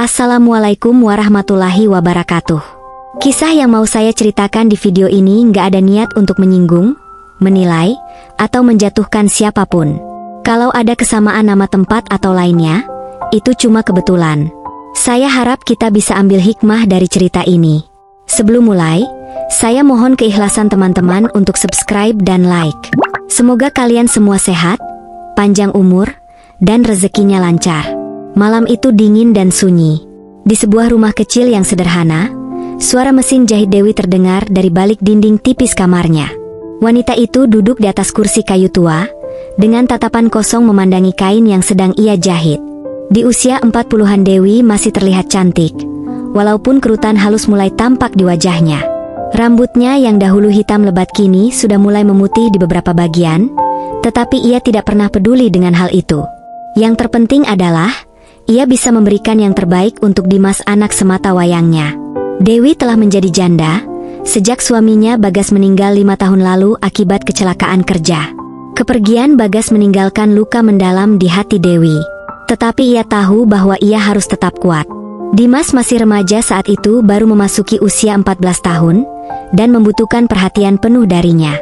Assalamualaikum warahmatullahi wabarakatuh. Kisah yang mau saya ceritakan di video ini nggak ada niat untuk menyinggung, menilai, atau menjatuhkan siapapun. Kalau ada kesamaan nama tempat atau lainnya, itu cuma kebetulan. Saya harap kita bisa ambil hikmah dari cerita ini. Sebelum mulai, saya mohon keikhlasan teman-teman untuk subscribe dan like. Semoga kalian semua sehat, panjang umur, dan rezekinya lancar. Malam itu dingin dan sunyi. Di sebuah rumah kecil yang sederhana, suara mesin jahit Dewi terdengar dari balik dinding tipis kamarnya. Wanita itu duduk di atas kursi kayu tua, dengan tatapan kosong memandangi kain yang sedang ia jahit. Di usia 40-an Dewi masih terlihat cantik, walaupun kerutan halus mulai tampak di wajahnya. Rambutnya yang dahulu hitam lebat kini sudah mulai memutih di beberapa bagian, tetapi ia tidak pernah peduli dengan hal itu. Yang terpenting adalah ia bisa memberikan yang terbaik untuk Dimas, anak semata wayangnya. Dewi telah menjadi janda sejak suaminya Bagas meninggal 5 tahun lalu akibat kecelakaan kerja. Kepergian Bagas meninggalkan luka mendalam di hati Dewi. Tetapi ia tahu bahwa ia harus tetap kuat. Dimas masih remaja saat itu, baru memasuki usia 14 tahun, dan membutuhkan perhatian penuh darinya.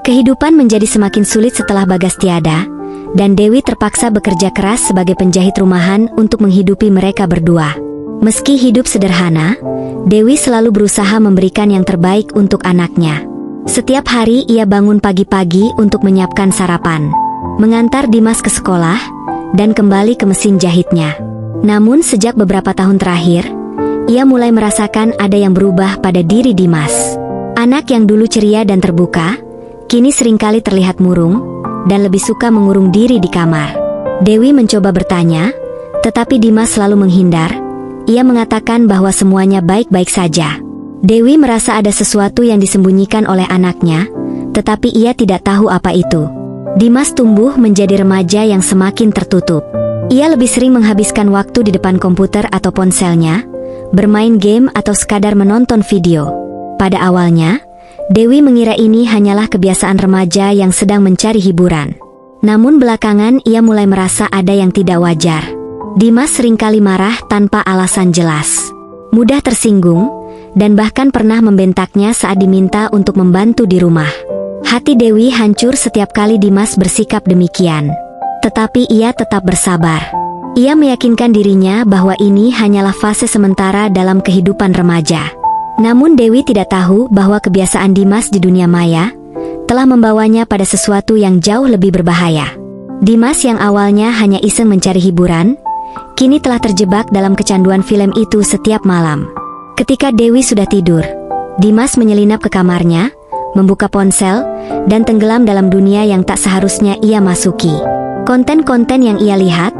Kehidupan menjadi semakin sulit setelah Bagas tiada, dan Dewi terpaksa bekerja keras sebagai penjahit rumahan untuk menghidupi mereka berdua. Meski hidup sederhana, Dewi selalu berusaha memberikan yang terbaik untuk anaknya. Setiap hari ia bangun pagi-pagi untuk menyiapkan sarapan, mengantar Dimas ke sekolah, dan kembali ke mesin jahitnya. Namun sejak beberapa tahun terakhir, ia mulai merasakan ada yang berubah pada diri Dimas. Anak yang dulu ceria dan terbuka, kini seringkali terlihat murung, dan lebih suka mengurung diri di kamar. Dewi mencoba bertanya, tetapi Dimas selalu menghindar. Ia mengatakan bahwa semuanya baik-baik saja. Dewi merasa ada sesuatu yang disembunyikan oleh anaknya, tetapi ia tidak tahu apa itu. Dimas tumbuh menjadi remaja yang semakin tertutup. Ia lebih sering menghabiskan waktu di depan komputer atau ponselnya, bermain game atau sekadar menonton video. Pada awalnya, Dewi mengira ini hanyalah kebiasaan remaja yang sedang mencari hiburan. Namun belakangan ia mulai merasa ada yang tidak wajar. Dimas seringkali marah tanpa alasan jelas, mudah tersinggung, dan bahkan pernah membentaknya saat diminta untuk membantu di rumah. Hati Dewi hancur setiap kali Dimas bersikap demikian. Tetapi ia tetap bersabar. Ia meyakinkan dirinya bahwa ini hanyalah fase sementara dalam kehidupan remaja. Namun Dewi tidak tahu bahwa kebiasaan Dimas di dunia maya telah membawanya pada sesuatu yang jauh lebih berbahaya. Dimas yang awalnya hanya iseng mencari hiburan, kini telah terjebak dalam kecanduan film itu setiap malam. Ketika Dewi sudah tidur, Dimas menyelinap ke kamarnya, membuka ponsel, dan tenggelam dalam dunia yang tak seharusnya ia masuki. Konten-konten yang ia lihat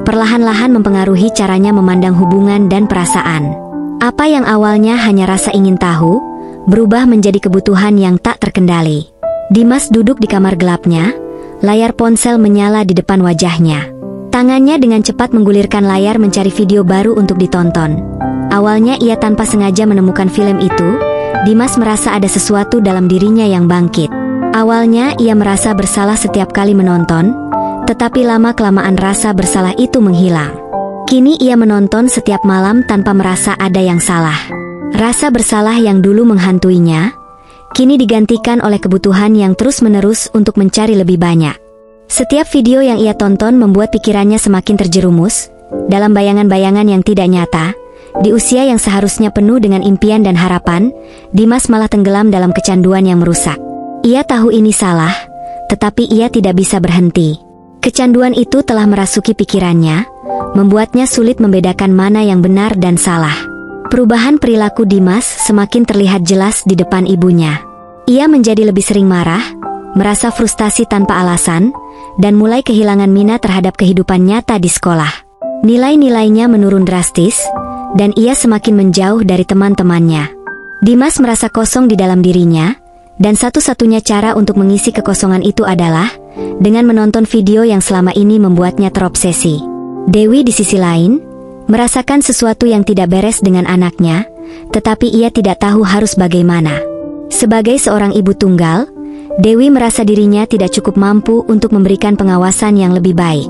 perlahan-lahan mempengaruhi caranya memandang hubungan dan perasaan. Apa yang awalnya hanya rasa ingin tahu, berubah menjadi kebutuhan yang tak terkendali. Dimas duduk di kamar gelapnya, layar ponsel menyala di depan wajahnya. Tangannya dengan cepat menggulirkan layar mencari video baru untuk ditonton. Awalnya ia tanpa sengaja menemukan film itu. Dimas merasa ada sesuatu dalam dirinya yang bangkit. Awalnya ia merasa bersalah setiap kali menonton, tetapi lama-kelamaan rasa bersalah itu menghilang. Kini ia menonton setiap malam tanpa merasa ada yang salah. Rasa bersalah yang dulu menghantuinya, kini digantikan oleh kebutuhan yang terus-menerus untuk mencari lebih banyak. Setiap video yang ia tonton membuat pikirannya semakin terjerumus dalam bayangan-bayangan yang tidak nyata. Di usia yang seharusnya penuh dengan impian dan harapan, Dimas malah tenggelam dalam kecanduan yang merusak. Ia tahu ini salah, tetapi ia tidak bisa berhenti. Kecanduan itu telah merasuki pikirannya, membuatnya sulit membedakan mana yang benar dan salah. Perubahan perilaku Dimas semakin terlihat jelas di depan ibunya. Ia menjadi lebih sering marah, merasa frustasi tanpa alasan, dan mulai kehilangan minat terhadap kehidupan nyata di sekolah. Nilai-nilainya menurun drastis, dan ia semakin menjauh dari teman-temannya. Dimas merasa kosong di dalam dirinya, dan satu-satunya cara untuk mengisi kekosongan itu adalah dengan menonton video yang selama ini membuatnya terobsesi. Dewi di sisi lain merasakan sesuatu yang tidak beres dengan anaknya, tetapi ia tidak tahu harus bagaimana. Sebagai seorang ibu tunggal, Dewi merasa dirinya tidak cukup mampu untuk memberikan pengawasan yang lebih baik.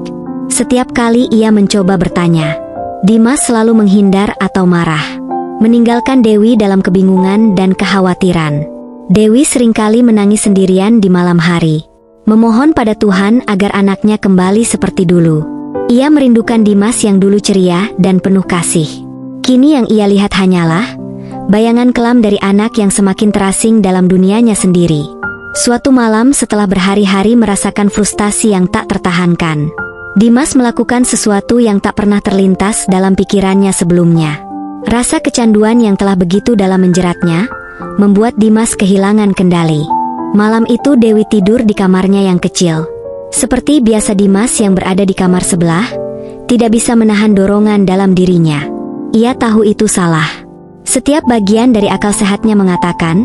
Setiap kali ia mencoba bertanya, Dimas selalu menghindar atau marah, meninggalkan Dewi dalam kebingungan dan kekhawatiran. Dewi seringkali menangis sendirian di malam hari, memohon pada Tuhan agar anaknya kembali seperti dulu. Ia merindukan Dimas yang dulu ceria dan penuh kasih. Kini yang ia lihat hanyalah bayangan kelam dari anak yang semakin terasing dalam dunianya sendiri. Suatu malam setelah berhari-hari merasakan frustasi yang tak tertahankan, Dimas melakukan sesuatu yang tak pernah terlintas dalam pikirannya sebelumnya. Rasa kecanduan yang telah begitu dalam menjeratnya membuat Dimas kehilangan kendali. Malam itu Dewi tidur di kamarnya yang kecil. Seperti biasa Dimas yang berada di kamar sebelah tidak bisa menahan dorongan dalam dirinya. Ia tahu itu salah. Setiap bagian dari akal sehatnya mengatakan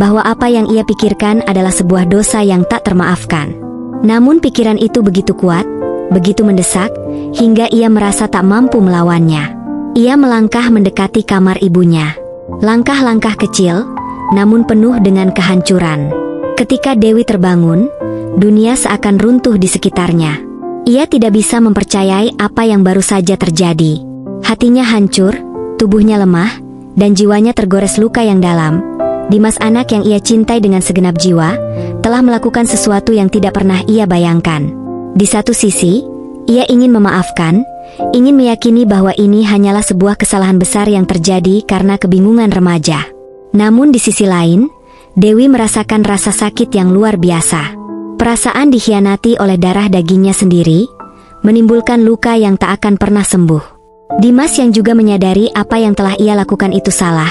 bahwa apa yang ia pikirkan adalah sebuah dosa yang tak termaafkan. Namun pikiran itu begitu kuat, begitu mendesak, hingga ia merasa tak mampu melawannya. Ia melangkah mendekati kamar ibunya. Langkah-langkah kecil, namun penuh dengan kehancuran. Ketika Dewi terbangun, dunia seakan runtuh di sekitarnya. Ia tidak bisa mempercayai apa yang baru saja terjadi. Hatinya hancur, tubuhnya lemah, dan jiwanya tergores luka yang dalam. Dimas, anak yang ia cintai dengan segenap jiwa, telah melakukan sesuatu yang tidak pernah ia bayangkan. Di satu sisi, ia ingin memaafkan, ingin meyakini bahwa ini hanyalah sebuah kesalahan besar yang terjadi karena kebingungan remaja. Namun di sisi lain, Dewi merasakan rasa sakit yang luar biasa. Perasaan dikhianati oleh darah dagingnya sendiri, menimbulkan luka yang tak akan pernah sembuh. Dimas yang juga menyadari apa yang telah ia lakukan itu salah,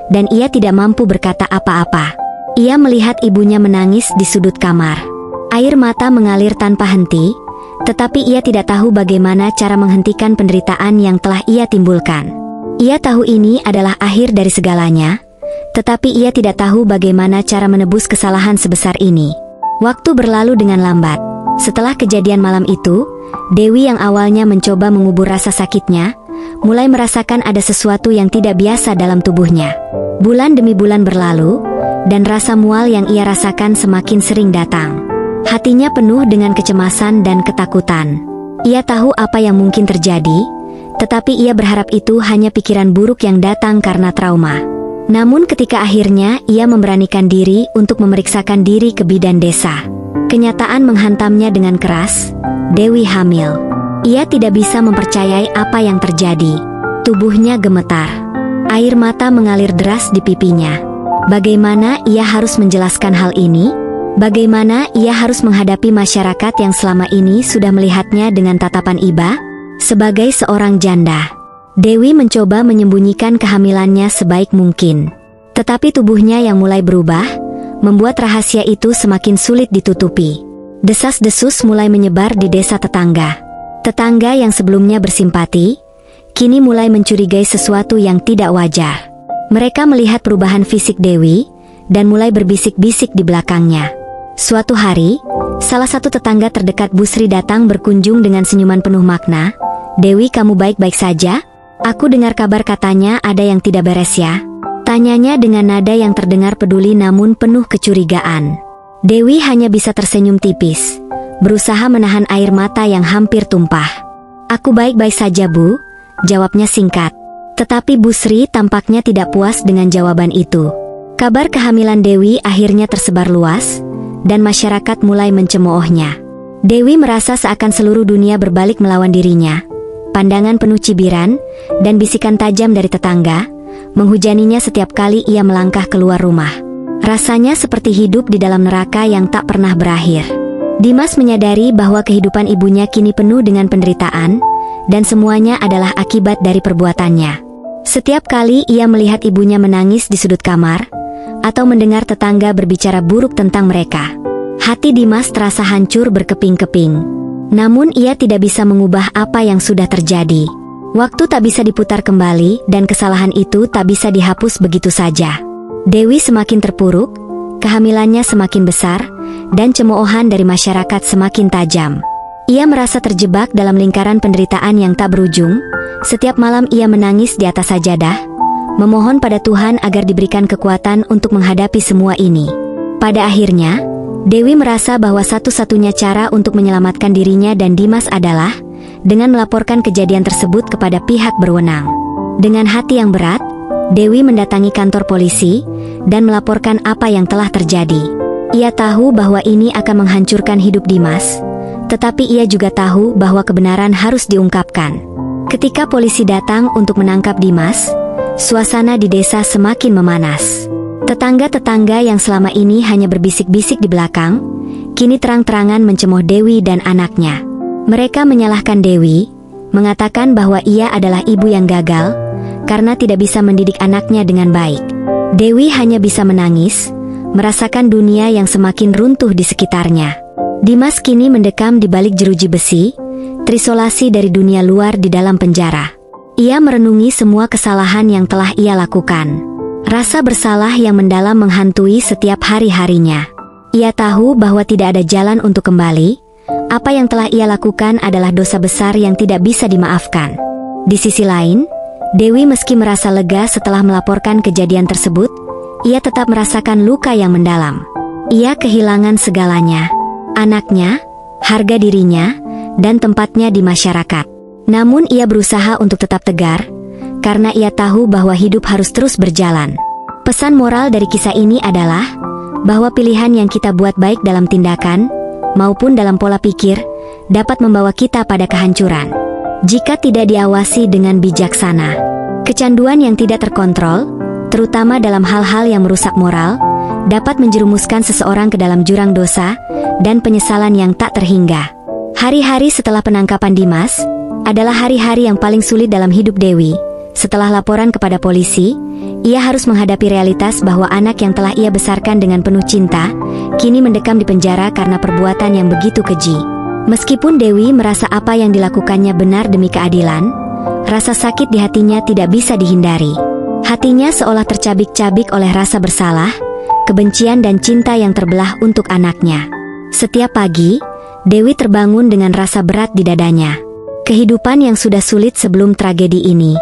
dan ia tidak mampu berkata apa-apa. Ia melihat ibunya menangis di sudut kamar. Air mata mengalir tanpa henti, tetapi ia tidak tahu bagaimana cara menghentikan penderitaan yang telah ia timbulkan. Ia tahu ini adalah akhir dari segalanya, tetapi ia tidak tahu bagaimana cara menebus kesalahan sebesar ini. Waktu berlalu dengan lambat. Setelah kejadian malam itu, Dewi yang awalnya mencoba mengubur rasa sakitnya, mulai merasakan ada sesuatu yang tidak biasa dalam tubuhnya. Bulan demi bulan berlalu, dan rasa mual yang ia rasakan semakin sering datang. Hatinya penuh dengan kecemasan dan ketakutan. Ia tahu apa yang mungkin terjadi, tetapi ia berharap itu hanya pikiran buruk yang datang karena trauma. Namun ketika akhirnya ia memberanikan diri untuk memeriksakan diri ke bidan desa, kenyataan menghantamnya dengan keras. Dewi hamil. Ia tidak bisa mempercayai apa yang terjadi. Tubuhnya gemetar. Air mata mengalir deras di pipinya. Bagaimana ia harus menjelaskan hal ini? Bagaimana ia harus menghadapi masyarakat yang selama ini sudah melihatnya dengan tatapan iba? Sebagai seorang janda, Dewi mencoba menyembunyikan kehamilannya sebaik mungkin. Tetapi tubuhnya yang mulai berubah, membuat rahasia itu semakin sulit ditutupi. Desas-desus mulai menyebar di desa tetangga. Tetangga yang sebelumnya bersimpati, kini mulai mencurigai sesuatu yang tidak wajar. Mereka melihat perubahan fisik Dewi, dan mulai berbisik-bisik di belakangnya. Suatu hari, salah satu tetangga terdekat Busri datang berkunjung dengan senyuman penuh makna. "Dewi, kamu baik-baik saja? Aku dengar kabar katanya ada yang tidak beres ya?" Tanyanya dengan nada yang terdengar peduli namun penuh kecurigaan. Dewi hanya bisa tersenyum tipis, berusaha menahan air mata yang hampir tumpah. "Aku baik-baik saja, Bu," jawabnya singkat. Tetapi Busri tampaknya tidak puas dengan jawaban itu. Kabar kehamilan Dewi akhirnya tersebar luas, dan masyarakat mulai mencemoohnya. Dewi merasa seakan seluruh dunia berbalik melawan dirinya. Pandangan penuh cibiran dan bisikan tajam dari tetangga menghujaninya setiap kali ia melangkah keluar rumah. Rasanya seperti hidup di dalam neraka yang tak pernah berakhir. Dimas menyadari bahwa kehidupan ibunya kini penuh dengan penderitaan, dan semuanya adalah akibat dari perbuatannya. Setiap kali ia melihat ibunya menangis di sudut kamar, atau mendengar tetangga berbicara buruk tentang mereka, hati Dimas terasa hancur berkeping-keping. Namun ia tidak bisa mengubah apa yang sudah terjadi. Waktu tak bisa diputar kembali dan kesalahan itu tak bisa dihapus begitu saja. Dewi semakin terpuruk, kehamilannya semakin besar, dan cemoohan dari masyarakat semakin tajam. Ia merasa terjebak dalam lingkaran penderitaan yang tak berujung. Setiap malam ia menangis di atas sajadah, memohon pada Tuhan agar diberikan kekuatan untuk menghadapi semua ini. Pada akhirnya, Dewi merasa bahwa satu-satunya cara untuk menyelamatkan dirinya dan Dimas adalah dengan melaporkan kejadian tersebut kepada pihak berwenang. Dengan hati yang berat, Dewi mendatangi kantor polisi dan melaporkan apa yang telah terjadi. Ia tahu bahwa ini akan menghancurkan hidup Dimas, tetapi ia juga tahu bahwa kebenaran harus diungkapkan. Ketika polisi datang untuk menangkap Dimas, suasana di desa semakin memanas. Tetangga-tetangga yang selama ini hanya berbisik-bisik di belakang, kini terang-terangan mencemooh Dewi dan anaknya. Mereka menyalahkan Dewi, mengatakan bahwa ia adalah ibu yang gagal karena tidak bisa mendidik anaknya dengan baik. Dewi hanya bisa menangis, merasakan dunia yang semakin runtuh di sekitarnya. Dimas kini mendekam di balik jeruji besi, terisolasi dari dunia luar di dalam penjara. Ia merenungi semua kesalahan yang telah ia lakukan. Rasa bersalah yang mendalam menghantui setiap hari-harinya. Ia tahu bahwa tidak ada jalan untuk kembali. Apa yang telah ia lakukan adalah dosa besar yang tidak bisa dimaafkan. Di sisi lain, Dewi meski merasa lega setelah melaporkan kejadian tersebut, ia tetap merasakan luka yang mendalam. Ia kehilangan segalanya. Anaknya, harga dirinya, dan tempatnya di masyarakat. Namun ia berusaha untuk tetap tegar, karena ia tahu bahwa hidup harus terus berjalan. Pesan moral dari kisah ini adalah bahwa pilihan yang kita buat baik dalam tindakan maupun dalam pola pikir dapat membawa kita pada kehancuran jika tidak diawasi dengan bijaksana. Kecanduan yang tidak terkontrol, terutama dalam hal-hal yang merusak moral, dapat menjerumuskan seseorang ke dalam jurang dosa dan penyesalan yang tak terhingga. Hari-hari setelah penangkapan Dimas adalah hari-hari yang paling sulit dalam hidup Dewi. Setelah laporan kepada polisi, ia harus menghadapi realitas bahwa anak yang telah ia besarkan dengan penuh cinta, kini mendekam di penjara karena perbuatan yang begitu keji. Meskipun Dewi merasa apa yang dilakukannya benar demi keadilan, rasa sakit di hatinya tidak bisa dihindari. Hatinya seolah tercabik-cabik oleh rasa bersalah, kebencian dan cinta yang terbelah untuk anaknya. Setiap pagi, Dewi terbangun dengan rasa berat di dadanya. Kehidupan yang sudah sulit sebelum tragedi ini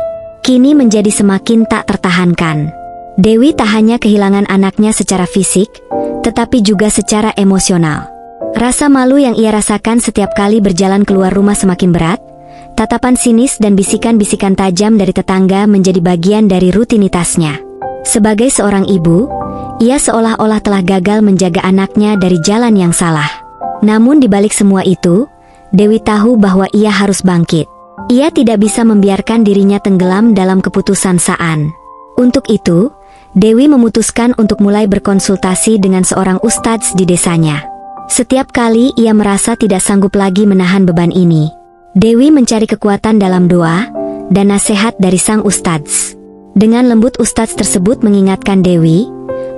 kini menjadi semakin tak tertahankan. Dewi tak hanya kehilangan anaknya secara fisik, tetapi juga secara emosional. Rasa malu yang ia rasakan setiap kali berjalan keluar rumah semakin berat. Tatapan sinis dan bisikan-bisikan tajam dari tetangga menjadi bagian dari rutinitasnya. Sebagai seorang ibu, ia seolah-olah telah gagal menjaga anaknya dari jalan yang salah. Namun di balik semua itu, Dewi tahu bahwa ia harus bangkit. Ia tidak bisa membiarkan dirinya tenggelam dalam keputusan Saan. Untuk itu, Dewi memutuskan untuk mulai berkonsultasi dengan seorang ustadz di desanya. Setiap kali ia merasa tidak sanggup lagi menahan beban ini, Dewi mencari kekuatan dalam doa dan nasihat dari sang ustadz. Dengan lembut ustadz tersebut mengingatkan Dewi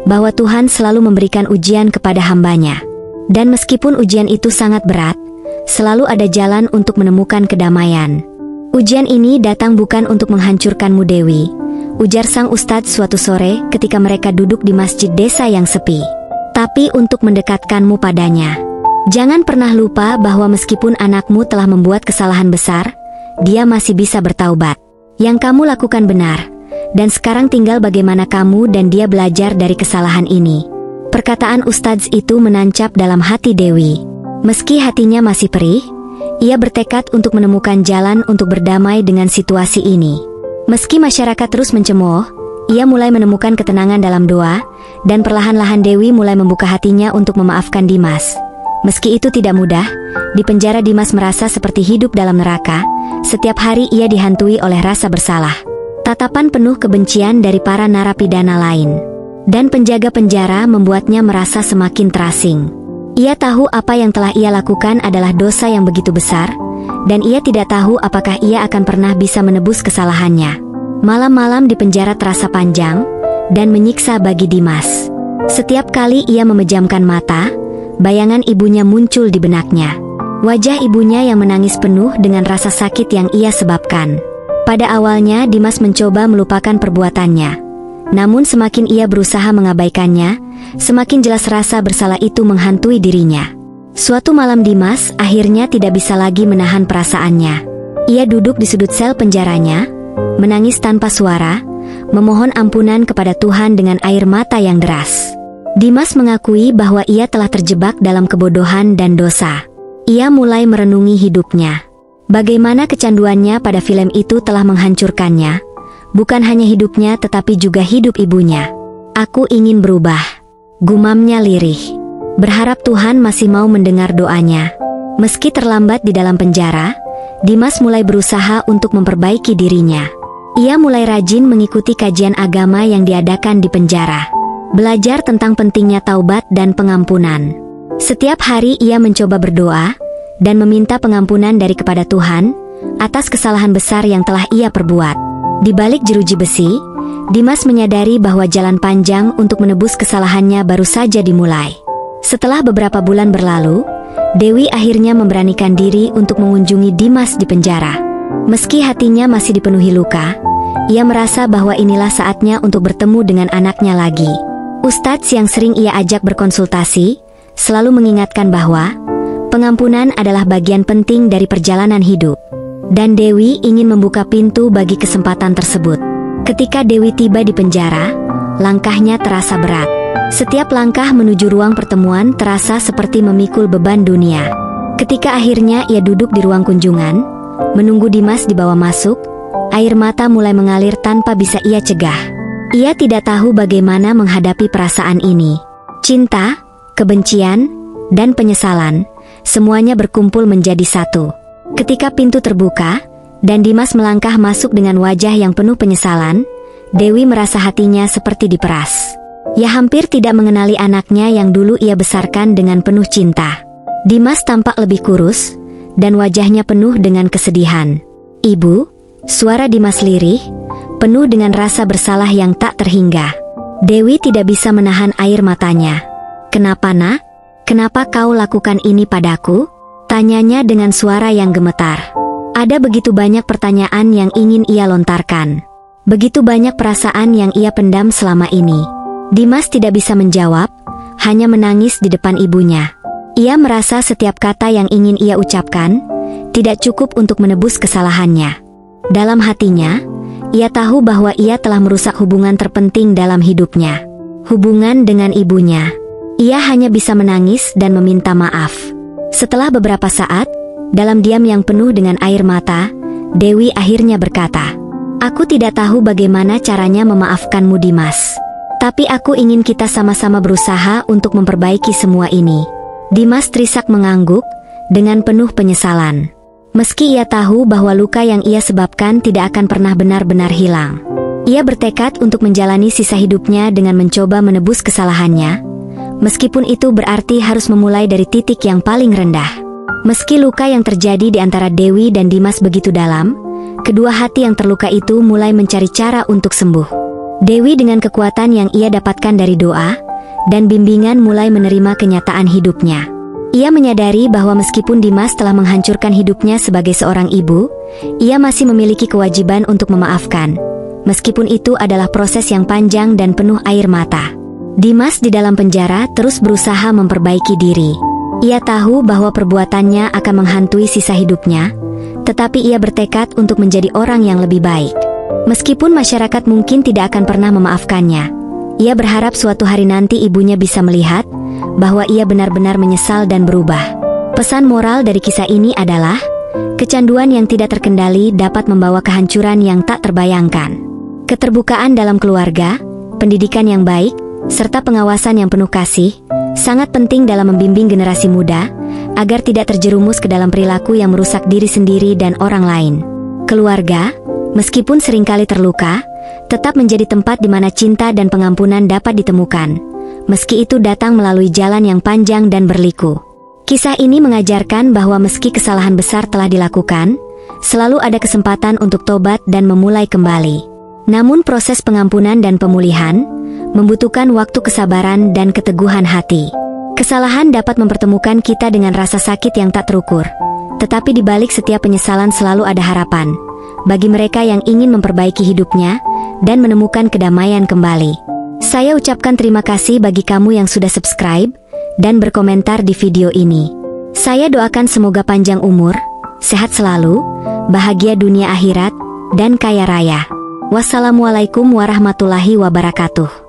bahwa Tuhan selalu memberikan ujian kepada hambanya. Dan meskipun ujian itu sangat berat, selalu ada jalan untuk menemukan kedamaian. Ujian ini datang bukan untuk menghancurkanmu Dewi, ujar sang ustadz suatu sore ketika mereka duduk di masjid desa yang sepi, tapi untuk mendekatkanmu padanya. Jangan pernah lupa bahwa meskipun anakmu telah membuat kesalahan besar, dia masih bisa bertaubat. Yang kamu lakukan benar, dan sekarang tinggal bagaimana kamu dan dia belajar dari kesalahan ini. Perkataan ustadz itu menancap dalam hati Dewi. Meski hatinya masih perih, ia bertekad untuk menemukan jalan untuk berdamai dengan situasi ini. Meski masyarakat terus mencemooh, ia mulai menemukan ketenangan dalam doa, dan perlahan-lahan Dewi mulai membuka hatinya untuk memaafkan Dimas. Meski itu tidak mudah, di penjara Dimas merasa seperti hidup dalam neraka. Setiap hari ia dihantui oleh rasa bersalah, tatapan penuh kebencian dari para narapidana lain, dan penjaga penjara membuatnya merasa semakin terasing. Ia tahu apa yang telah ia lakukan adalah dosa yang begitu besar, dan ia tidak tahu apakah ia akan pernah bisa menebus kesalahannya. Malam-malam di penjara terasa panjang dan menyiksa bagi Dimas. Setiap kali ia memejamkan mata, bayangan ibunya muncul di benaknya. Wajah ibunya yang menangis penuh dengan rasa sakit yang ia sebabkan. Pada awalnya Dimas mencoba melupakan perbuatannya. Namun semakin ia berusaha mengabaikannya, semakin jelas rasa bersalah itu menghantui dirinya. Suatu malam Dimas akhirnya tidak bisa lagi menahan perasaannya. Ia duduk di sudut sel penjaranya, menangis tanpa suara, memohon ampunan kepada Tuhan dengan air mata yang deras. Dimas mengakui bahwa ia telah terjebak dalam kebodohan dan dosa. Ia mulai merenungi hidupnya. Bagaimana kecanduannya pada film itu telah menghancurkannya, bukan hanya hidupnya tetapi juga hidup ibunya. Aku ingin berubah, gumamnya lirih. Berharap Tuhan masih mau mendengar doanya. Meski terlambat di dalam penjara, Dimas mulai berusaha untuk memperbaiki dirinya. Ia mulai rajin mengikuti kajian agama yang diadakan di penjara. Belajar tentang pentingnya taubat dan pengampunan. Setiap hari ia mencoba berdoa dan meminta pengampunan dari kepada Tuhan atas kesalahan besar yang telah ia perbuat. Di balik jeruji besi, Dimas menyadari bahwa jalan panjang untuk menebus kesalahannya baru saja dimulai. Setelah beberapa bulan berlalu, Dewi akhirnya memberanikan diri untuk mengunjungi Dimas di penjara. Meski hatinya masih dipenuhi luka, ia merasa bahwa inilah saatnya untuk bertemu dengan anaknya lagi. Ustadz yang sering ia ajak berkonsultasi, selalu mengingatkan bahwa pengampunan adalah bagian penting dari perjalanan hidup. Dan Dewi ingin membuka pintu bagi kesempatan tersebut. Ketika Dewi tiba di penjara, langkahnya terasa berat. Setiap langkah menuju ruang pertemuan terasa seperti memikul beban dunia. Ketika akhirnya ia duduk di ruang kunjungan, menunggu Dimas dibawa masuk, air mata mulai mengalir tanpa bisa ia cegah. Ia tidak tahu bagaimana menghadapi perasaan ini. Cinta, kebencian, dan penyesalan, semuanya berkumpul menjadi satu. Ketika pintu terbuka, dan Dimas melangkah masuk dengan wajah yang penuh penyesalan, Dewi merasa hatinya seperti diperas. Ia hampir tidak mengenali anaknya yang dulu ia besarkan dengan penuh cinta. Dimas tampak lebih kurus, dan wajahnya penuh dengan kesedihan. "Ibu," suara Dimas lirih, penuh dengan rasa bersalah yang tak terhingga. Dewi tidak bisa menahan air matanya. "Kenapa, Nak? Kenapa kau lakukan ini padaku?" tanyanya dengan suara yang gemetar. Ada begitu banyak pertanyaan yang ingin ia lontarkan. Begitu banyak perasaan yang ia pendam selama ini. Dimas tidak bisa menjawab, hanya menangis di depan ibunya. Ia merasa setiap kata yang ingin ia ucapkan tidak cukup untuk menebus kesalahannya. Dalam hatinya, ia tahu bahwa ia telah merusak hubungan terpenting dalam hidupnya. Hubungan dengan ibunya. Ia hanya bisa menangis dan meminta maaf. Setelah beberapa saat, dalam diam yang penuh dengan air mata, Dewi akhirnya berkata, "Aku tidak tahu bagaimana caranya memaafkanmu, Dimas. Tapi aku ingin kita sama-sama berusaha untuk memperbaiki semua ini." Dimas terisak mengangguk dengan penuh penyesalan. Meski ia tahu bahwa luka yang ia sebabkan tidak akan pernah benar-benar hilang. Ia bertekad untuk menjalani sisa hidupnya dengan mencoba menebus kesalahannya, meskipun itu berarti harus memulai dari titik yang paling rendah. Meski luka yang terjadi di antara Dewi dan Dimas begitu dalam, kedua hati yang terluka itu mulai mencari cara untuk sembuh. Dewi dengan kekuatan yang ia dapatkan dari doa dan bimbingan mulai menerima kenyataan hidupnya. Ia menyadari bahwa meskipun Dimas telah menghancurkan hidupnya sebagai seorang ibu, ia masih memiliki kewajiban untuk memaafkan. Meskipun itu adalah proses yang panjang dan penuh air mata. Dimas di dalam penjara terus berusaha memperbaiki diri. Ia tahu bahwa perbuatannya akan menghantui sisa hidupnya, tetapi ia bertekad untuk menjadi orang yang lebih baik. Meskipun masyarakat mungkin tidak akan pernah memaafkannya, ia berharap suatu hari nanti ibunya bisa melihat bahwa ia benar-benar menyesal dan berubah. Pesan moral dari kisah ini adalah, kecanduan yang tidak terkendali dapat membawa kehancuran yang tak terbayangkan. Keterbukaan dalam keluarga, pendidikan yang baik, serta pengawasan yang penuh kasih, sangat penting dalam membimbing generasi muda, agar tidak terjerumus ke dalam perilaku yang merusak diri sendiri dan orang lain. Keluarga, meskipun seringkali terluka, tetap menjadi tempat di mana cinta dan pengampunan dapat ditemukan, meski itu datang melalui jalan yang panjang dan berliku. Kisah ini mengajarkan bahwa meski kesalahan besar telah dilakukan, selalu ada kesempatan untuk tobat dan memulai kembali. Namun proses pengampunan dan pemulihan membutuhkan waktu kesabaran dan keteguhan hati. Kesalahan dapat mempertemukan kita dengan rasa sakit yang tak terukur, tetapi di balik setiap penyesalan selalu ada harapan bagi mereka yang ingin memperbaiki hidupnya dan menemukan kedamaian kembali. Saya ucapkan terima kasih bagi kamu yang sudah subscribe dan berkomentar di video ini. Saya doakan semoga panjang umur, sehat selalu, bahagia dunia akhirat, dan kaya raya. Wassalamualaikum warahmatullahi wabarakatuh.